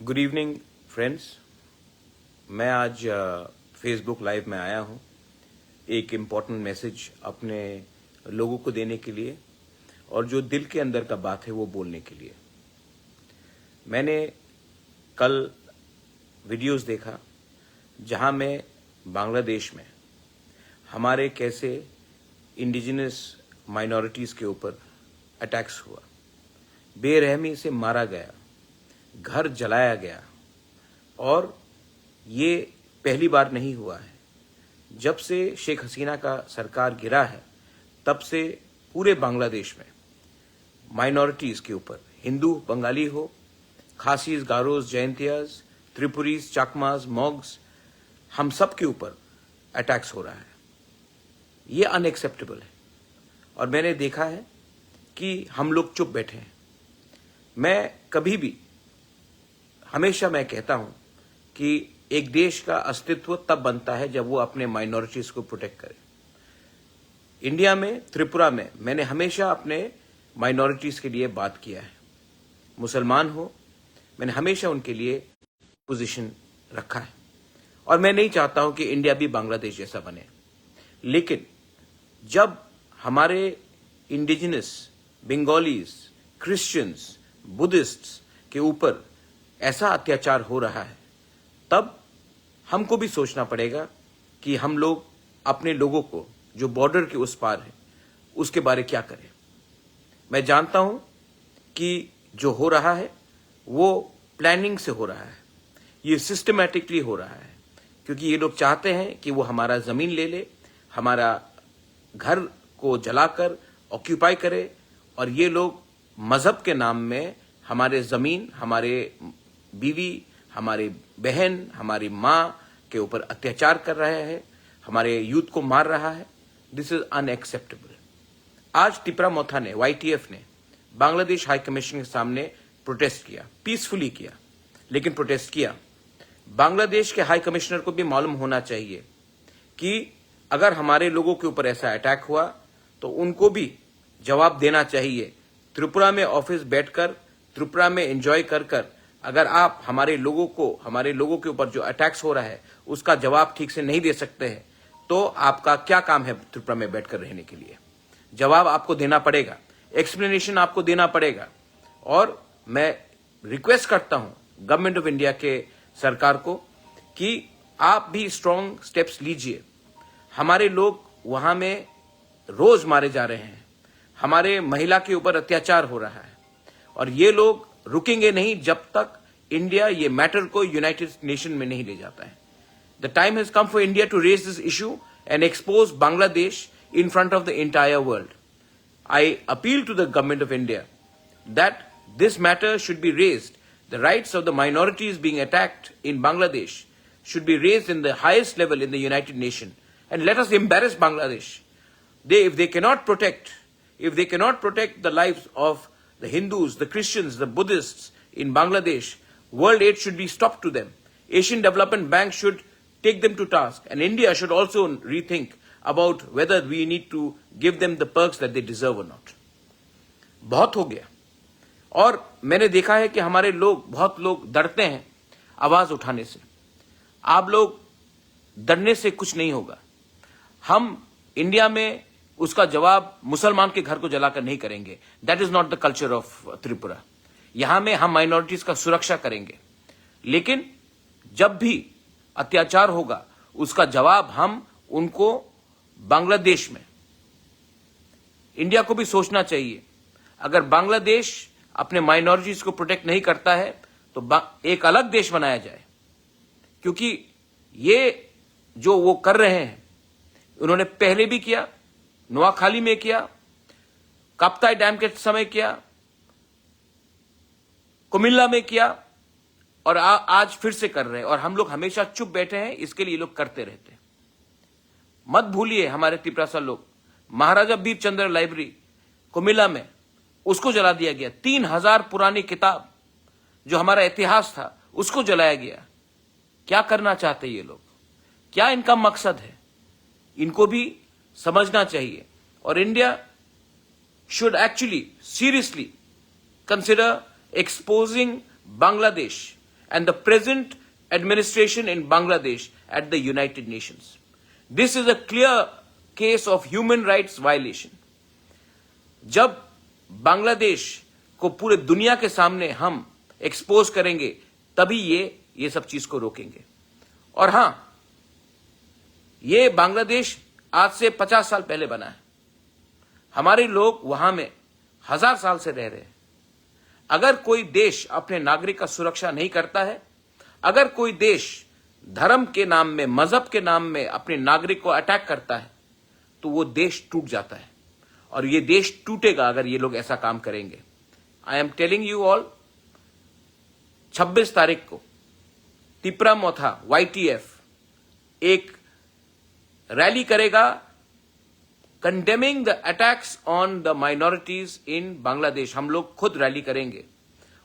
Good evening friends. मैं आज Facebook live में आया हूं एक इम्पॉर्टेंट मैसेज अपने लोगों को देने के लिए और जो दिल के अंदर का बात है वो बोलने के लिए। मैंने कल वीडियोस देखा जहां मैं बांग्लादेश में हमारे कैसे इंडिजिनस माइनॉरिटीज़ के ऊपर अटैक्स हुआ, बेरहमी से मारा गया, घर जलाया गया। और ये पहली बार नहीं हुआ है। जब से शेख हसीना का सरकार गिरा है तब से पूरे बांग्लादेश में माइनॉरिटीज़ के ऊपर, हिंदू बंगाली हो, खासीज, गारोज, जयंतियाज, त्रिपुरीज, चाकमाज, मॉग्स, हम सब के ऊपर अटैक्स हो रहा है। ये अनएक्सेप्टेबल है और मैंने देखा है कि हम लोग चुप बैठे हैं। मैं कभी भी हमेशा मैं कहता हूं कि एक देश का अस्तित्व तब बनता है जब वो अपने माइनॉरिटीज को प्रोटेक्ट करे। इंडिया में, त्रिपुरा में मैंने हमेशा अपने माइनॉरिटीज के लिए बात किया है। मुसलमान हो, मैंने हमेशा उनके लिए पोजीशन रखा है और मैं नहीं चाहता हूं कि इंडिया भी बांग्लादेश जैसा बने। लेकिन जब हमारे इंडिजिनस बंगालीज, क्रिश्चियंस, बुद्धिस्ट्स के ऊपर ऐसा अत्याचार हो रहा है तब हमको भी सोचना पड़ेगा कि हम लोग अपने लोगों को जो बॉर्डर के उस पार है उसके बारे क्या करें। मैं जानता हूं कि जो हो रहा है वो प्लानिंग से हो रहा है, ये सिस्टमैटिकली हो रहा है, क्योंकि ये लोग चाहते हैं कि वो हमारा जमीन ले ले, हमारा घर को जलाकर ऑक्यूपाई करे और ये लोग मजहब के नाम में हमारे जमीन, हमारे बीवी, हमारे बहन, हमारी माँ के ऊपर अत्याचार कर रहे हैं, हमारे यूथ को मार रहा है। This is unacceptable. आज टिपरा-मोथा ने, YTF ने बांग्लादेश हाई कमीशन के सामने प्रोटेस्ट किया, पीसफुली किया, लेकिन प्रोटेस्ट किया। बांग्लादेश के हाई कमिश्नर को भी मालूम होना चाहिए कि अगर हमारे लोगों के ऊपर ऐसा अटैक हुआ तो उनको भी जवाब देना चाहिए। त्रिपुरा में ऑफिस बैठकर, त्रिपुरा में एंजॉय कर अगर आप हमारे लोगों के ऊपर जो अटैक्स हो रहा है उसका जवाब ठीक से नहीं दे सकते हैं तो आपका क्या काम है त्रिपुरा में बैठकर रहने के लिए? जवाब आपको देना पड़ेगा, एक्सप्लेनेशन आपको देना पड़ेगा। और मैं रिक्वेस्ट करता हूं गवर्नमेंट ऑफ इंडिया के सरकार को कि आप भी स्ट्रांग स्टेप्स लीजिए। हमारे लोग वहां में रोज मारे जा रहे हैं, हमारे महिला के ऊपर अत्याचार हो रहा है और ये लोग रुकेंगे नहीं जब तक इंडिया ये मैटर को यूनाइटेड नेशन में नहीं ले जाता है। The time has come for India to raise this issue and expose Bangladesh in front of the entire world. I appeal to the government of India that this matter should be raised, the rights of the minorities being attacked in Bangladesh should be raised in the highest level in the United Nations, and let us embarrass Bangladesh. If they cannot protect the lives of the Hindus, the Christians, the Buddhists in Bangladesh, world aid should be stopped to them. Asian Development Bank should take them to task, and India should also rethink about whether we need to give them the perks that they deserve or not. बहुत हो गया। और मैंने देखा है कि हमारे लोग, बहुत लोग डरते हैं आवाज उठाने से। आप लोग डरने से कुछ नहीं होगा। हम इंडिया में उसका जवाब मुसलमान के घर को जलाकर नहीं करेंगे। That is not the culture of Tripura. यहां में हम माइनॉरिटीज का सुरक्षा करेंगे, लेकिन जब भी अत्याचार होगा उसका जवाब हम उनको बांग्लादेश में, इंडिया को भी सोचना चाहिए। अगर बांग्लादेश अपने माइनॉरिटीज को प्रोटेक्ट नहीं करता है तो एक अलग देश बनाया जाए, क्योंकि ये जो वो कर रहे हैं उन्होंने पहले भी किया, नोआखाली में किया, काप्ताई डैम के समय किया, कुमिल्ला में किया और आज फिर से कर रहे हैं। और हम लोग हमेशा चुप बैठे हैं, इसके लिए ये लोग करते रहते हैं। मत भूलिए हमारे त्रिपुरा लोग, महाराजा बीरचंद्र लाइब्रेरी कुमिल्ला में उसको जला दिया गया। 3000 पुरानी किताब जो हमारा इतिहास था उसको जलाया गया। क्या करना चाहते ये लोग? क्या इनका मकसद है? इनको भी समझना चाहिए। और India should actually seriously consider exposing Bangladesh and the present administration in Bangladesh at the United Nations. This is a clear case of human rights violation. जब बांग्लादेश को पूरे दुनिया के सामने हम एक्सपोज करेंगे तभी ये सब चीज को रोकेंगे। और हां, ये बांग्लादेश आज से 50 साल पहले बना है। हमारे लोग वहां में 1000 साल से रह रहे हैं। अगर कोई देश अपने नागरिक का सुरक्षा नहीं करता है, अगर कोई देश धर्म के नाम में, मजहब के नाम में अपने नागरिक को अटैक करता है, तो वो देश टूट जाता है। और ये देश टूटेगा अगर ये लोग ऐसा काम करेंगे। I am telling you all, 26 तारीख को तिप्रामोथा YTF एक रैली करेगा condemning the attacks on the minorities इन बांग्लादेश। हम लोग खुद रैली करेंगे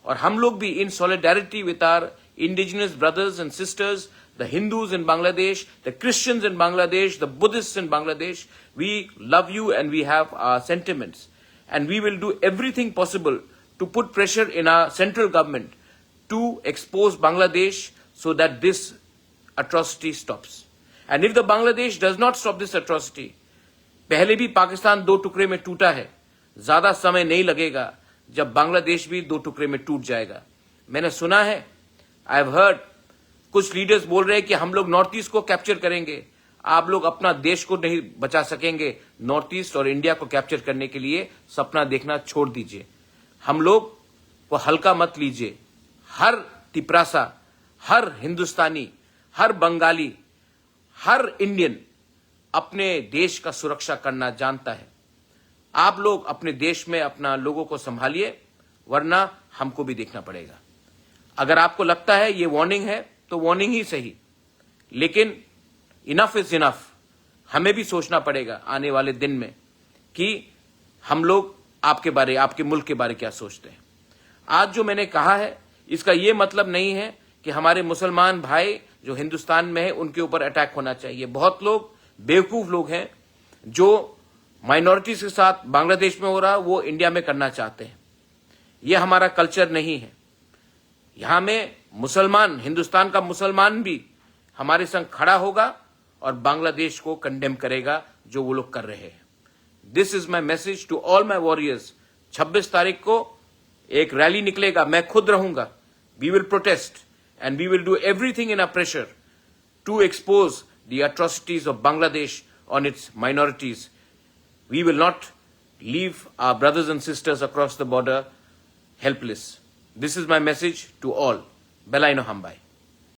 और हम लोग भी इन solidarity with our indigenous brothers and sisters, the Hindus in Bangladesh, the Christians in Bangladesh, the Buddhists in Bangladesh. We love you and we have our sentiments. And we will do everything possible to put pressure in our central government to expose Bangladesh so that this atrocity stops. And if the Bangladesh does not stop this atrocity, पहले भी पाकिस्तान 2 टुकड़े में टूटा है, ज्यादा समय नहीं लगेगा जब बांग्लादेश भी 2 टुकड़े में टूट जाएगा। मैंने सुना है, आई हैव हर्ड, कुछ लीडर्स बोल रहे हैं कि हम लोग नॉर्थ ईस्ट को कैप्चर करेंगे। आप लोग अपना देश को नहीं बचा सकेंगे। नॉर्थ ईस्ट और इंडिया को कैप्चर करने के लिए सपना देखना छोड़ दीजिए। हम लोग को हल्का मत लीजिए। हर तिपरासा, हर हिंदुस्तानी, हर बंगाली, हर इंडियन अपने देश का सुरक्षा करना जानता है। आप लोग अपने देश में अपना लोगों को संभालिए, वरना हमको भी देखना पड़ेगा। अगर आपको लगता है ये वार्निंग है तो वार्निंग ही सही, लेकिन इनफ इज इनफ। हमें भी सोचना पड़ेगा आने वाले दिन में कि हम लोग आपके बारे, आपके मुल्क के बारे क्या सोचते हैं। आज जो मैंने कहा है इसका ये मतलब नहीं है कि हमारे मुसलमान भाई जो हिंदुस्तान में है उनके ऊपर अटैक होना चाहिए। बहुत लोग बेवकूफ लोग हैं जो माइनॉरिटीज के साथ बांग्लादेश में हो रहा वो इंडिया में करना चाहते हैं। ये हमारा कल्चर नहीं है। यहां में मुसलमान, हिंदुस्तान का मुसलमान भी हमारे संग खड़ा होगा और बांग्लादेश को कंडेम करेगा जो वो लोग कर रहे हैं। This is my message to all my warriors. 26 तारीख को एक रैली निकलेगा, मैं खुद रहूंगा। We will protest and we will do everything in a pressure to expose the atrocities of Bangladesh on its minorities. We will not leave our brothers and sisters across the border helpless. This is my message to all. Belaino Hambai.